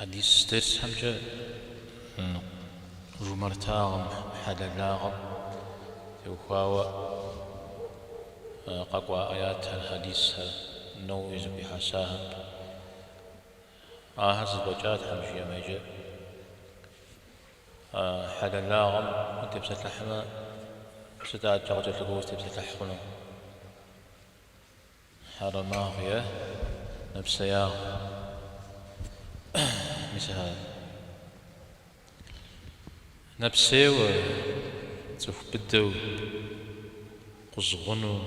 حديث درس همجة جمرتاغم حللاغم يوخاوة قاقوا آيات الحديث نويز بحساهم هز الوجات همجية ميجة حللاغم وتبسة لحمة ستات جغجة لقوز تبسة لحمة حرماغية نفسياغ مثل نفسي وتوف بدو قزغنو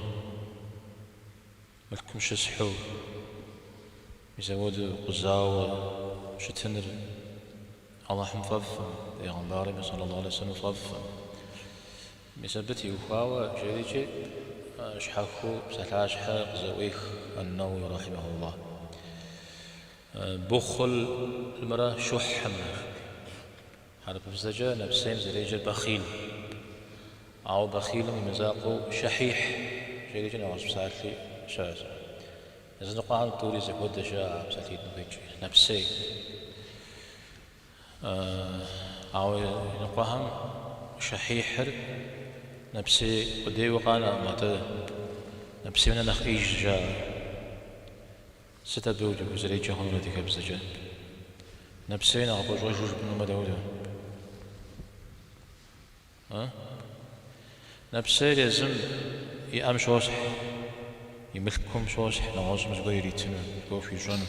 ملكم شسحو يزودو قزاو شتنر الله مففم بيغنباري صلى الله عليه وسلم مففم مثبتي وفاوة جريجي شحاكو بسلاش حاق زويخ النووي رحمه الله بخل المرأة شح مرة هذا بفزجة نفسين زريجة بخيل أو بخيل من مزاقه شحيح جريجة نواس بسالتي شاز إذا نقعد طوري زكود شاء بسالتي نبيجي نفسي أو نقعهم شحيح نفسي ودي وقانا ما نفسي من نخيج جاء ستبوجو زريجة هون رديك بزجة نفسين أبو جوج بن مدودة نفسي لازم يأم شوصح يملككم شوصح نواز مزغي ريتنا يقو في جنب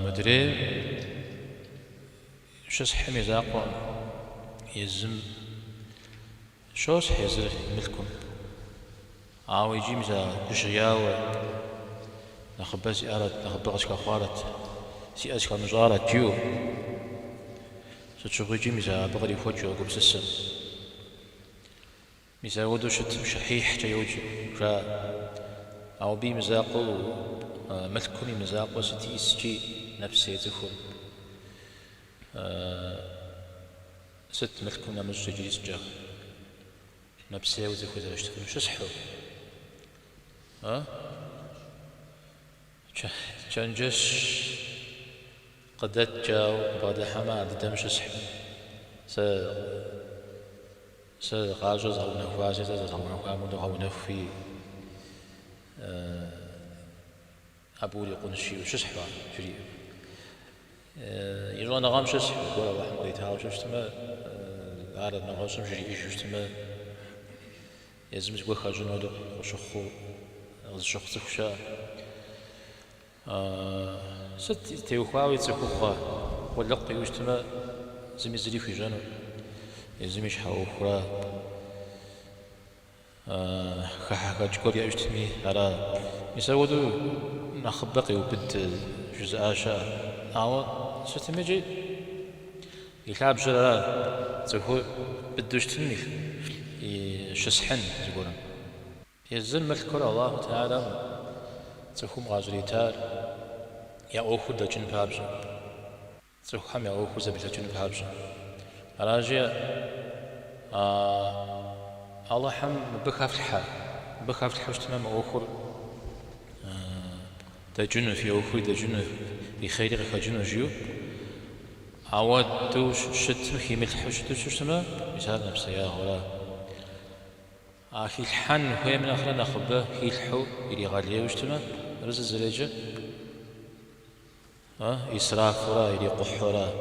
مدري شوصح مزاقوا يزم شوصح يزر يملككم عاو يجي مزا جياوة نخبز سيارات نخبز كخوارات سياس كنجارات جو ستشوفي جي مزا بغري فوجو قبل السن مزا ودو شت شحيح جيوجي جا أو بي مزاقو ملكوني مزاقو ستيس جي نفسي تفون ست ملكونا مزجي سجا نفسي وزيكو زرشتفون شسحو جنجش قدت جاو بعد حماد دمش سحب س غاجز أو نفاس أو نفام أو نفي أبو يقنشي وش سحبا جري يجون نغام شو سحب ولا واحد مريتها وش تما هذا نغاسم جري إيش تما يزم تقول خارجون هذا وشخو الشخص خشاء ست تيوخاوي تسخوخا واللقط يجتمع زمي زري في جانو يزمي شحاو خرا خاحا جكور يجتمي على يسودو نخبقي وبد جزء آشا أو ستمجي يلعب جرا تسخو بدو يجتمي يشسحن يقولون يزم الكرة الله تعالى تخوم غازريتار يا أوخو دا جن بابجا تخوم يا أوخو زبيتا جن بابجا راجع الله حم بخاف الحال بخاف الحال تمام أوخو دا جن في أوخو دا جن في خير غير جن جيو عواد دوش شت مخيم الحوش دوش تمام مثال نفسه يا غلا في الحن وهي من آخر نخبه في الحو اللي غالية وجتما رز الزريجة إسراف ورا اللي قحورا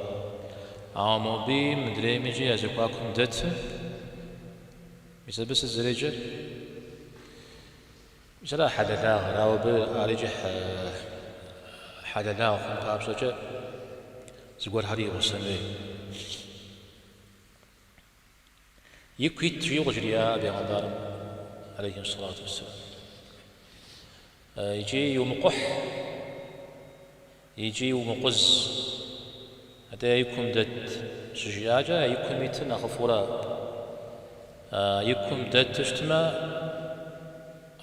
عامو بي مدري ميجي أزقاكم دت بس الزريجة مش لا حدا لا راو بأريجح حدا لا خم بابسوجة زقول هري وسنة يكويت تريو جريا بيغمبارم عليه الصلاة والسلام يجي يوم قح يجي يوم قز هذا يكون دت شجاجة يكون ميتنا غفورا يكون دت تجتمع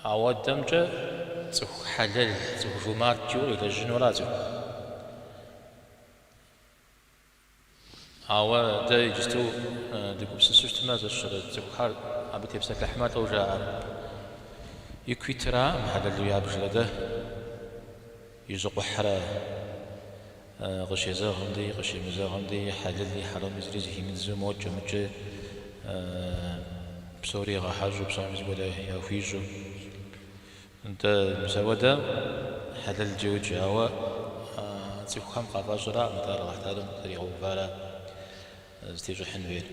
عواد دمجة تخ حلل تخ جمار جو إلى الجنورات عواد دا يجتو دكوب سسوشت ما زشرت تخار عبتي بسك أحمد أو جاء يكوي ترى محل اللي يابجلده يزق حرا غشي زاغندي غشي مزاغندي حللي حرام زريزي همزو موجة مجة بسوري غاحاجو بصامز ولا يافيجو انت مسودة حلل جوج هوا تيخام قافاجرا مدار غحتالم تريغو فارا زتيجو حنوير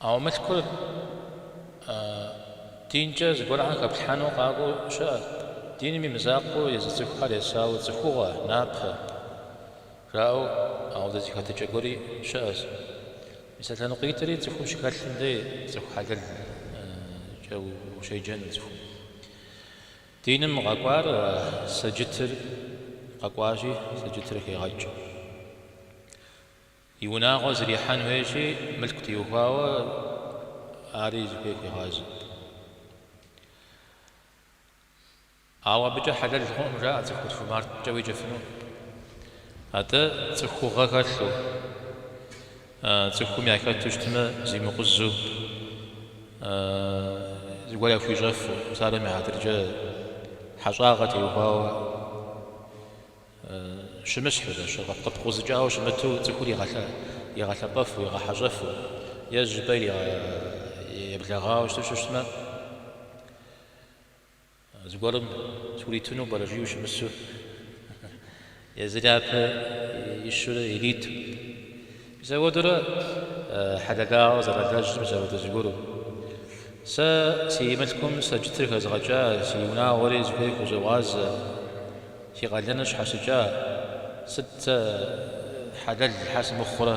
او مذكر دينجا زقول عنك بحانو قاقو شاء ديني مزاقو يزتخو حال يساو تخوغا نابخ راو او ذي كاتيجوري شاز مثلا نقيتري تخو شكال دي تخو حاجه جو شي جن تخو دين مغاقوار سجتر قاقواجي سجتر كي غاجو يوناغو زريحان ويجي ملك تيوخاوا اريز كي غازي أو بجا حلال هم جاء تخوت في مارت جوي جفنو هذا تخو غاغلو تخو مياكا تجتمع زي مقزو ولا في جفو صار مع درجة حشاغتي وهو شمس حدا شغل طبقو زجاو وشمتو تخو لي غاثا بف ويغا حجفو يا جبال يبلغا وش تسمى زقولم تولي تنو برجيو شمسو يزراب يشور يريد زودرا حدقا زراداج زود زقولو سيمتكم سجترك زغجا سيونا وري زفيك وزواز في غالناش حسجا ست حلال حاس مخرة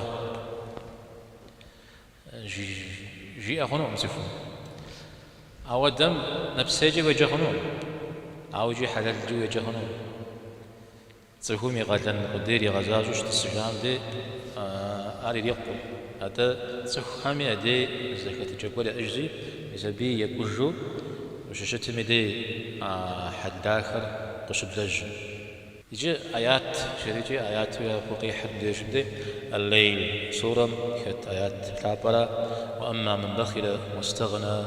جي أخنو مسفو أو دم نفسيجي وجهنو أو جي حلال جو وجهنو تسهومي غالن قديري غزاجوش تسجام دي آري ريقو هذا تسهومي دي زكاة جبول أجزي إذا بي يكوجو وششتمي دي حد آخر قشبدج يجي آيات شريجي آيات فوقي حد يجبدي الليل سورة كت آيات كابرة وأما من بخل واستغنى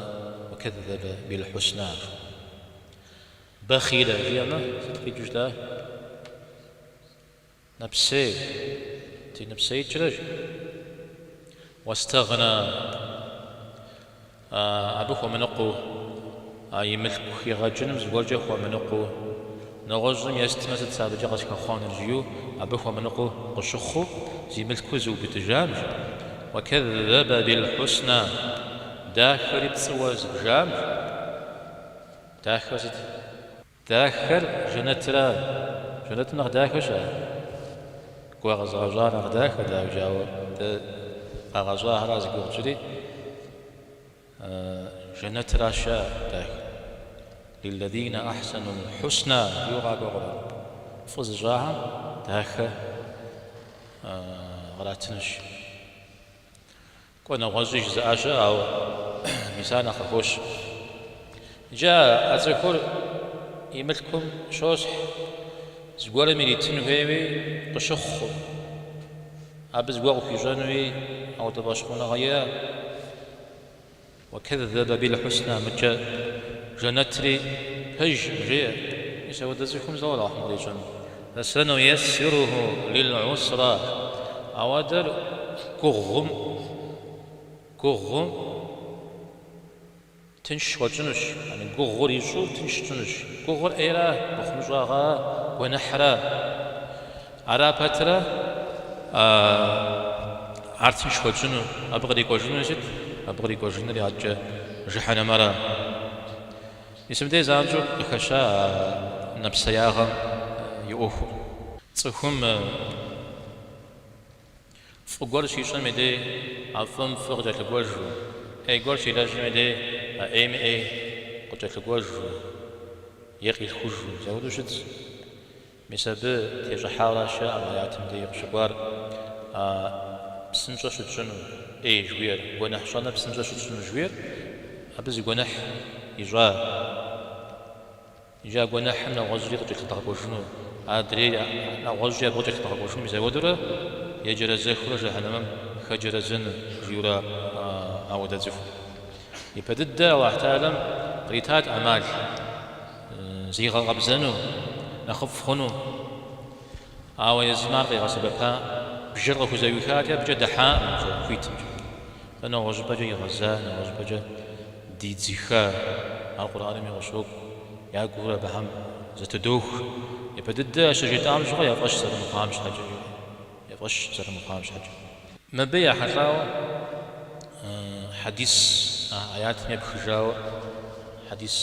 وكذب بالحسنى بخيل جيما في جدا نفسي تي نفسي تجرج واستغنى أبوه منقو أي ملك يغجن زوجه ومنقو نغزم يستمس تسابج قش كخان الجيو أبوه منقو قشخو زي ملك زو بتجامج وكذب بالحسنى داخل بصواز بجام داخل جنترا جنتنا داخل شا كوا غزاجار داخل داجاو غزاه راز قوجري جنترا شا داخل للذين احسنوا الحسنى يغابر فزجاها داخل غراتنش كنا غزيج زاشا او مثال خفوش جاء أذكر يملكم شوش زقول ميري تنوي قشخ أبز قاو في جنوي أو تباشقون غيا وكذب بالحسنى مجا جنتري هج جاء يسوى دزكم زوال أحمد جن فسنيسره للعسرى أودر كغم تنش وجنش يعني قغور يشوف تنش تنش قغور إيرا بخمجاغا ونحرا عرا باترا عرتنش وجنو أبغري وجنو نجد أبغري وجنو اللي عجا جحنا مرا اسم دي زانجو بخشا نبسياغا يؤخو تصفهم فقول شيشان مدي عفم فرجة الوجه أي قول شي لاجي مدي أم أي قلت الوجه يقي الخوج زودو شد مسابة تيجا حارة شاء ما يعتمدي شبار بسنجا شد شنو أي جوير ونح شانا بسنجا شد شنو جوير أبز ونح إجا ونح من غزري قلت لتغبو شنو أدري غزري قلت لتغبو شنو مزودو يجرى زخرة جهنم خجر زن جورا أو دزف يبدد واحتالم قريتات أعمال زي غبزنو نخف خنو يزمار غير سببها بجرة وزويكاتها بجد دحاء كويت أنا وجب جاي غزان وجب جا ديد زخا القرآن من غشوك يا قولة بهم زتدوخ يبدد شجيت عام شغل يفرش سر مقامش حاجة يفرش سر مقامش حاجة ما بيا حراو حديث آيات يبخجاو حديث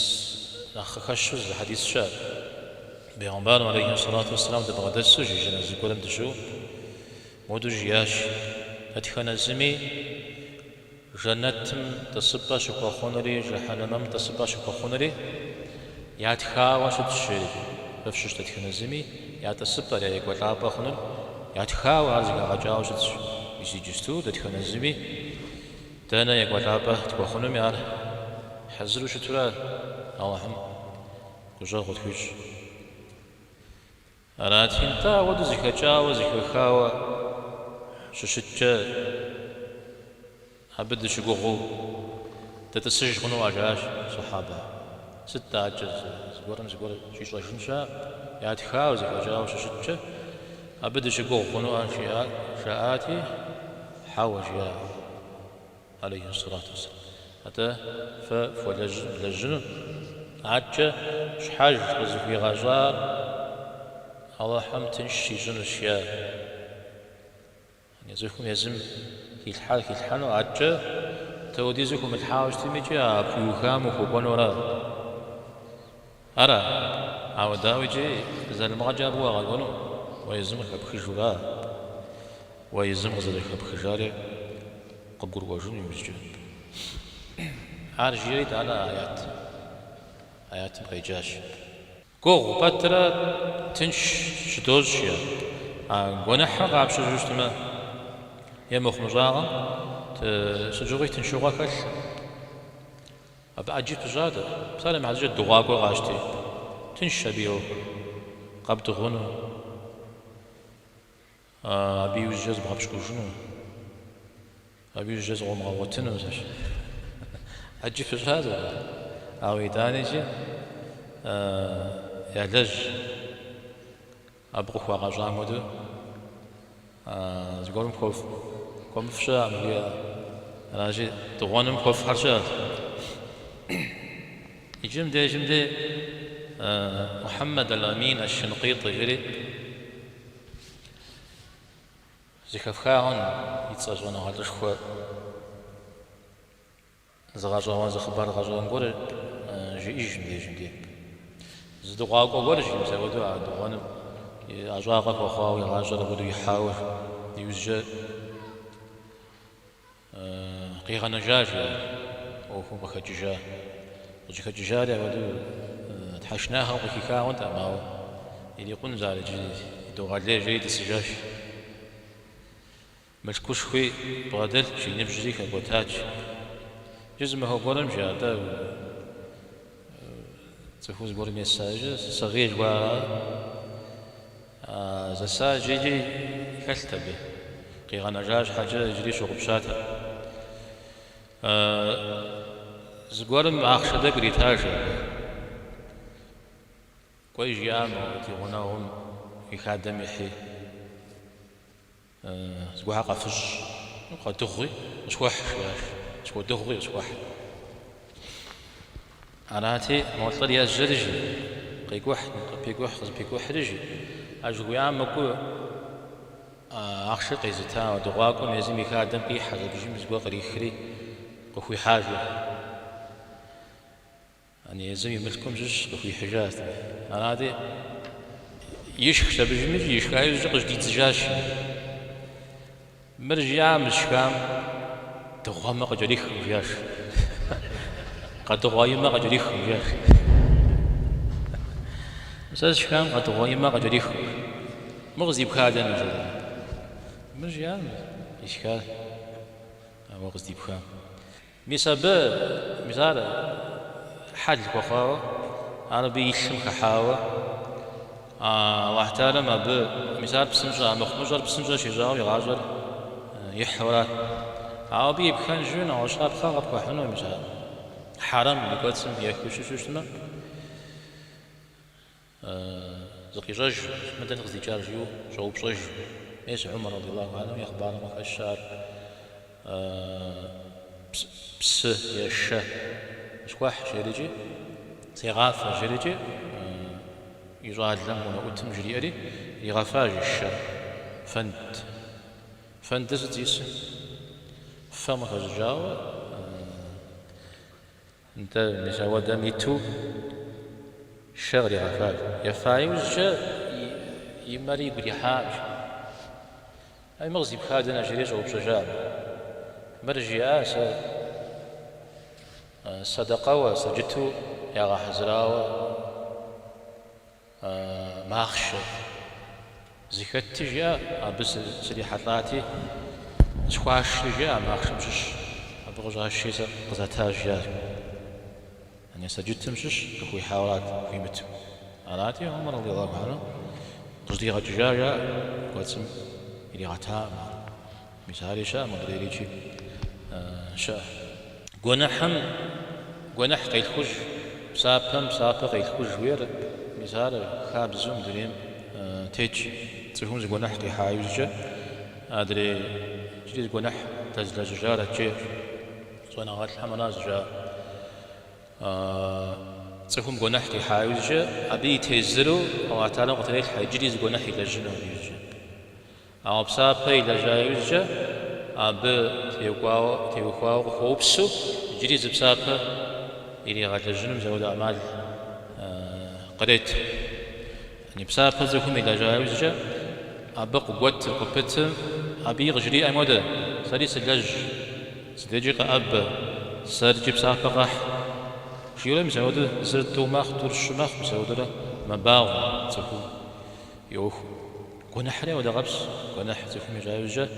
خشوز حديث شاب بيغمبار عليه الصلاة والسلام دبغداد السجي جنازي قولم دشو مودو جياش أتخنا زمي جنتم تصبا شكوا خونري جهنمم تصبا شكوا خونري ياتخاوا شتشري بفشش تتخنا زمي ياتصبا يا يقول رابا خونر ياتخاوا عزيزا غجاو شتش يسي جستو تتخنا زمي دانا يقول رابا تكوا خونم يار حزرو شتورا اللهم كجا غدكوش أراتين تا ودو زكاة وزكاة ششتة عبد شقوقو تتسجل خنو عجاش صحابة ستة عجز زقورن شيش رجنشا ياتخا وزكاة وششتة عبد شقوق خنو أنشياء شاءاتي حاوجيا عليه الصلاة والسلام حتى فلجن عجة شحاج في غجار الله حم تنشي جنشيا يزكم يزم كي الحال عجة تودي زكم الحاوج تميجي أبوخام وخبونورا أرى أو داوجي إذا المغجى أبوها غلونو ويزم الخبخجورا ويزم غزل الخبخجاري قبور وجون يمسجون عارجيريت على آيات مغيجاش قوغ باترا تنش شدوزشيا ونحا غاب شجوشتما يا مخمجاغا سجوغي تنشوغا كل أبا عجيب جادة بسالة مع الجد دغاقو غاشتي تنش أبيو قاب دغونو أبيو الجاز بغابشكو جنو أبيو الجاز غوم غوتنو عجيب جادة أوي دانيجي يعلج أبغى خواجة جامودو زقولم خوف كم فشا مليا راجي تغنم خوف حرشات يجمدي محمد الأمين الشنقيطي غيري زخفخاهن يتصاجون هذا شخو زغاجون زخبار غاجون قول جمدي زدقاق وقرش يمسودو عدوان أجاقك وخاوي غاجر بدو يحاول يوجد قيغ نجاجي وهو بخججا وجخججا بدو تحشناها وكيكا وانت ما اللي يقول زال جديد دو غالي جيد السجاش مشكوش خوي بغدل شي نبجريك بوتاج جزمه هو قرم جادا تفوز بور ميساج صغير وا زساج يجي كالتبه قيغا نجاج حاجة يجري شو بشاتها زقورم عخشة قريتاجة كوي جيام وتيغوناهم يخادم يحي زقوها قفش قد دغري شواح شو دغري شواح أناتي موصل يا الجرجي قيقوح بيقوح رجي أجو يا مكو أخشى قيزتها ودغاكم يزم يخادم قي حاجة بيجي مزقوا قريخري قخوي حاجة يعني يزم يملكم جش قخوي حاجات أناتي يشخش بيجي يشخاي يزق جديد زجاج مرجع مشكام دغام قجريخ وياش قد غايم ما قد يخ يا أخي مساج كام قد غايم ما قد يخ مغزي بخادن مثلا مرجع إشكال مغزي بخام مثال حد الكفار أنا بيشم كحاوة واحتاج ما مثال بسنجة مخمجر بسنجة شجاع يغاجر يحورات عابي بخان جونا وشاب خاغب كحنو مثال حرام اللي قلت سم ياكل شو شو زقيجج مدن غزي جارجيو شعوب شج ايش عمر رضي الله عنه يخبر مخ الشعر بس يا الشاه شواح جريجي سيغاف جريجي يجاد لهم وتم جريئري يغافاج الشاه فند زيس فما كجاو انت مساودا ميتو الشغل غفاج يفاي وجا يمري يقول حاج اي مغزي بخادنا جريج وبشجار مرجع صدقه وسجدتو يا غحزراوه ماخش زكت جاء بس سري حطاتي سخواش جاء ماخش مشش ابغى الشيء قزاتها جاء يعني سجدت مشش اخوي حاولات في متو علاتي عمر رضي الله عنه قصدي غجاجا قسم اللي غتا مثالي شاء ما ادري شيء شاء جنح قيل خوج سابا قيل خوج وير مثال خاب زوم دريم تيج تفهم جنح قي حايوجا ادري جديد جنح تزلج جارة جير صنع غات الحمناز جا تفهم جنح قي حايوجا ابي تيزرو او تعالى قتليل حيجري جنح الى جنو يوجا او بسابا الى جايوجا اب تيوخواو خوبسو جري بسابا الى غات الجنم زود اعمال قريت يعني بسابا زكم الى جايوجا اب قوت قبت ابي غجري امودا سري سلج اب سرجي بسابا قح شيولا مسعود زرتو ماخ ترش ماخ مسعود ما باغ تكو يوخ جنح ودا غبس جنح زكم جايوجا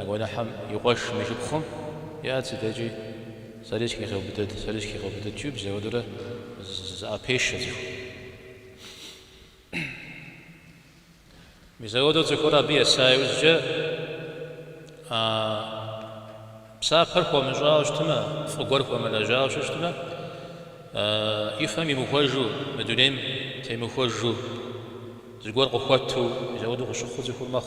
جنح يقش مشبخم يا تدجي سريش كي خبطت تشوب زودره زابيش مزودو زكورا بي سايوزجا بسافر كو مجاوشتما فقور كو مجاوشتما يفهمي مخوجو مدونيم تي مخوجو زغور قوتو زودو قشخو زكور مخ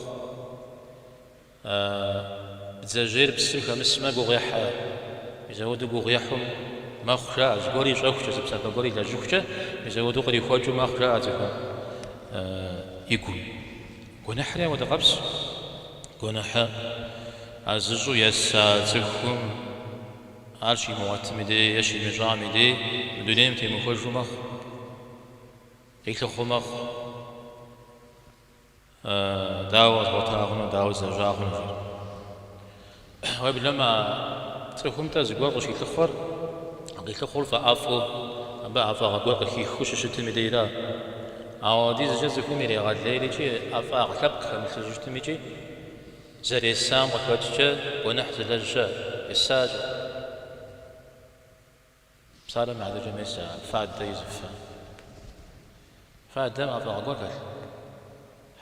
بتزاجير بسم خمس ما غوغيح يزودو غوغيحهم ما خشا زغوري جوخش زبسا غوري لا جوخش يزودو قري خوجو ما خشا زكو يقول جنحري ودا قبس جنح عزجو يسا زكم عرشي معتمدي يشي مجامدي بدونيم تي مخوجو مخ يكلخو مخ داوز بطاغنا داوز زجاغنا ويب لما تكون تزغور قشي تخفر قيت خول فافو با افا غور قشي خوش شتمي ديرا او دي زجزكم يري غاد ليلي شي افا غلق مثل جتمي شي زري السام وكوتش ونحز للجا الساج صار مع الجميع فاد يزف فاد ما افا غور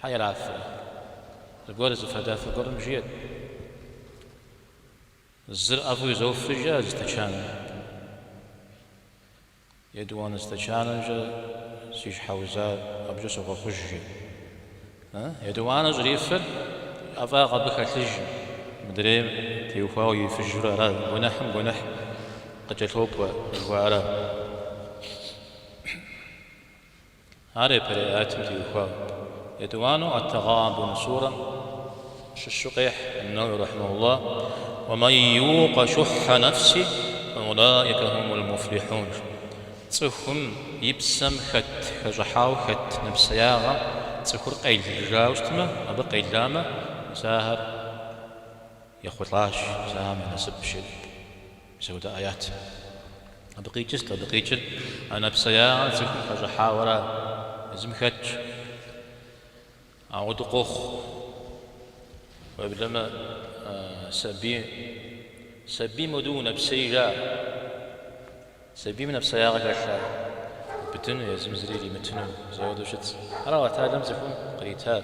حي العف الجور زفدا في الجور مجيد الزر أفو يزوف في جاز تشان يدوان استشان جا سيش حوزات أبجو سوف خجي يدوان جريفر أفاق بك تلج مدريم تيوفاو يفجر راد ونح قتلوب الوعرا هاري بريات تيوفاو يدوانو التغابن سورا الشقيح النووي رحمه الله ومن يوق شح نفسه فأولئك هم المفلحون تسهم يبسم خت خجحاو خت نفسياغا تسكر قيل جاوستما أبا قيل لاما ساهر يخوطاش ساهم نسب شد سود آيات أبقي جست أنا بسياغا تسكر خجحاورا يزم خت أعود قوخ وبلما سبي مدونة بسيجا سبي من بسياغة كاشا بتنو يا زمزريلي متنو زودو شت أرى تعلم زفون قريتها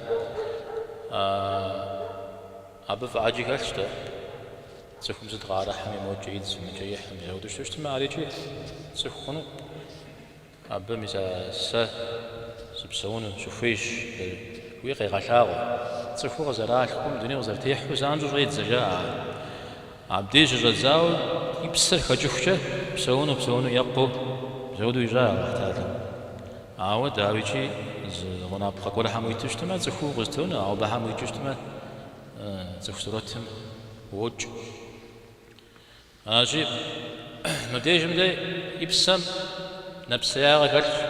أبف عاجي كاشتا زفون زد غارة حمي موجيد زمن جيح حمي زودو شت ما عليكي زفونو أبا ميزا سبسون شوفيش ويقي غشاغ تصفوغ زرالكم دنيا وزرتيح وزانجو غيد زجاع عبديش جزاو يبسر خجوخشة بسونو يقو بزودو يجاع وحتالا عاود داويجي غنا بقى كل حمو يتشتما تصفوغ زتونا أو بحمو يتشتما تصفوغتهم ووج أجي مبديش مدي يبسم نفسيا قلت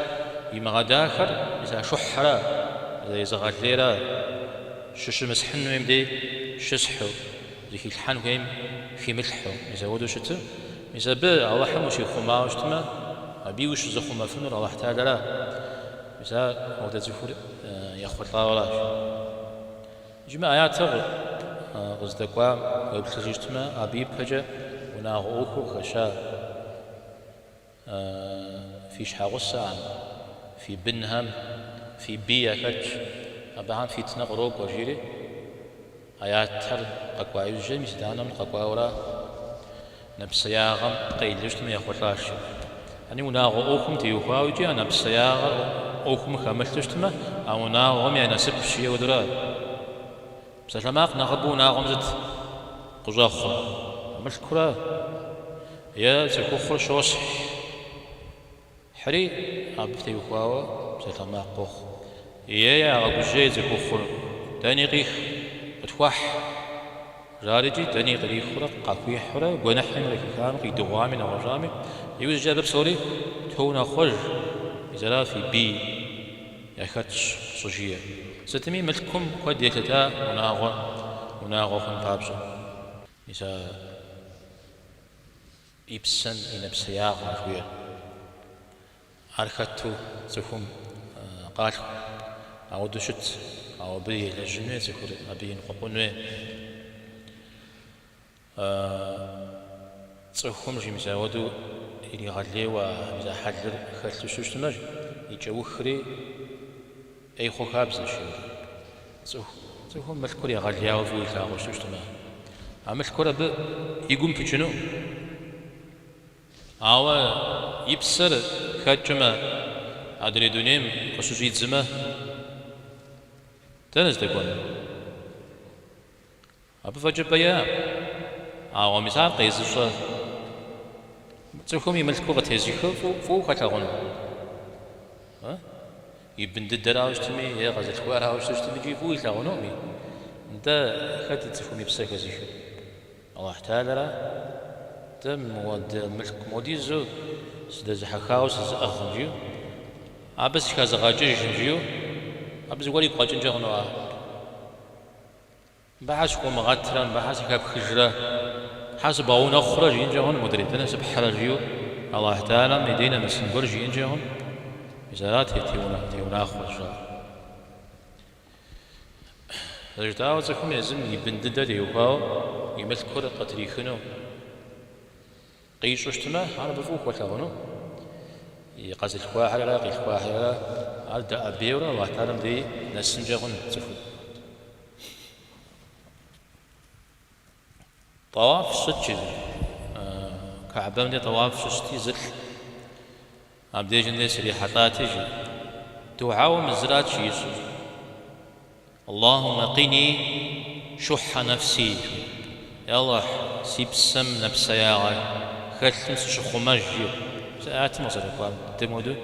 يمغداخر إذا شحرا إذا غليرا شش مسحن ويمدي شسحو ذيك الحن ويم في ملحو إذا ودو شتو إذا بي الله حموش يخوما وشتما أبي وش زخوما فنور الله تعالى لا إذا ودا زفور يخوت الله ولاش جماعة آيات غزدقوا ويبتلجتما أبي بحجة وناغوكو خشا في شحاغسان في بنهم في بيا كتش أبعان في تنغروك وجيري آيات تر ققوا يوجد ميزدانا من ققوا ورا نبسياغم قيل جشتم يخوتلاش أني وناغو أوكم تيوخاوجي أنا بسياغ أوكم خمس جشتم أو ناغم يعني نسب شيء ودرا بس لما نغبو ناغم زت قجاخر مش كرا يا تكوخر شوص حري أبتي وخاوة بس لما قخ يا أقول تكوخر تاني قيخ بتوح رارجي تاني قريخ خرق قاقوي حرا ونحن لك كان في دوام أو رامي يوجد جاب بسوري تونا خرج إذا في بي يا خدش صجية ستمي ملكم قد يتتا وناغو خن بابجا إذا إبسن إن بسياغ خويا أركتو زخم قال أو دشت أو بي لجنة زخور أبي نقبنه زخم جمزا ودو إلي غلي وإذا حلر خلتو شوش تمج يجو خري أي خو خابز شيء زخم ملكوري غلي وفوي كاغو شوش تمج عمل كورا ب يقوم بجنو أو يبصر خجمة أدري دونيم خصوصي زما تنز تكون أبو فجر بيا أو مثال قيس شو تكون يملكوا غتهزيكوا فوق خاتغون يبن الدراوش تمي يا غزل خوارها تمي جيبوا يلاغونومي أنت خدت تفهم يبصر كزيكوا الله تعالى تم مود ملك موديزو سدز حكاوس أخنجيو عبس كذا غاجي جنجيو عبس ولي قاجن جهنوا بعث قوم غاترا بعث كاب خجرة حسب أو نخرج ينجهون مدري تنسب حرجيو الله تعالى مدينة مسنجرج ينجهون إزالات تيونا خرجا رجعوا زكم يزم يبندد ديوكاو يملكوا قتريخنو قيش وشتما على بفوق وتاغنو يقازل خواحل لا قيش خواحل لا عاد أبيورا الله تعالى دي نسنجغن تفو طواف ستي كعبة من طواف ستي زل عبدي جندي سري حطاتي جي دعاء مزرات يسوع اللهم قني شح نفسي يا الله سيبسم نفسي خلتم شخوماجيو ساعات مصر قام تمودو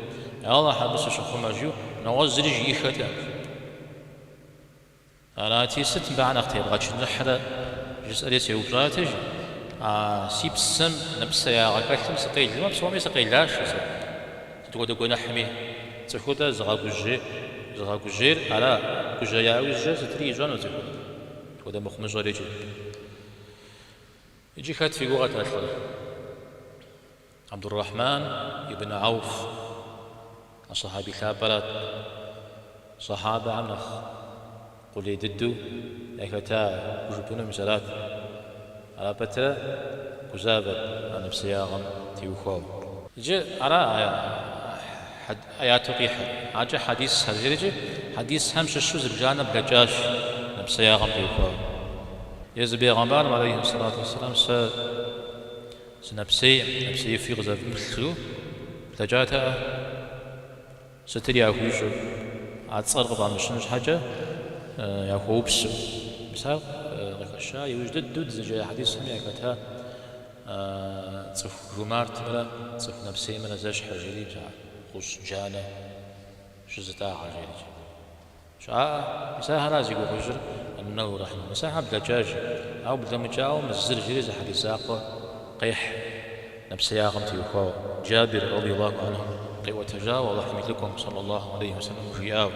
يا الله حبس شخوماجيو نوزر جي ختا انا تيست بعنا اختي بغاتش نحرا جسالي سيوبراتج سيبسم نفسي خلتم سقيل ما بصومي سقيلاش تقول نحمي تخودا زغاكوجير على كوجايا وجا ستري جانو تخودا مخمج ريجي يجي خات في لغة الأخرى عبد الرحمن بن عوف الصحابي كابرات صحابة عنخ قل يددو لكتا وجبنا مسالات على بتر كزابت عن بسياغم تيوخو جاء على آيات قيحة عجا حديث هذا حديث همش الشوز الجانب لجاش بسياغم تيوخو يزبي غمبار عليه الصلاة والسلام نفسي في غزة مثلو تجاتا ستريا خوشو أتصرف طبعا مش حاجة يا هو بس مثال غير يوجد دود زي حديث سمع كتها تصف جمارت ملا تصف نفسي ملا زاش حجري بتاع خص جانا شزتا حجري مثال هرازي يقول حجر أنه رحمه مثال عبد الدجاج أو بالدمجاو مزر جريز حديث زاقه قيح نفسي غمتي وخو جابر رضي الله عنه قي وتجاوى الله لكم صلى الله عليه وسلم في آب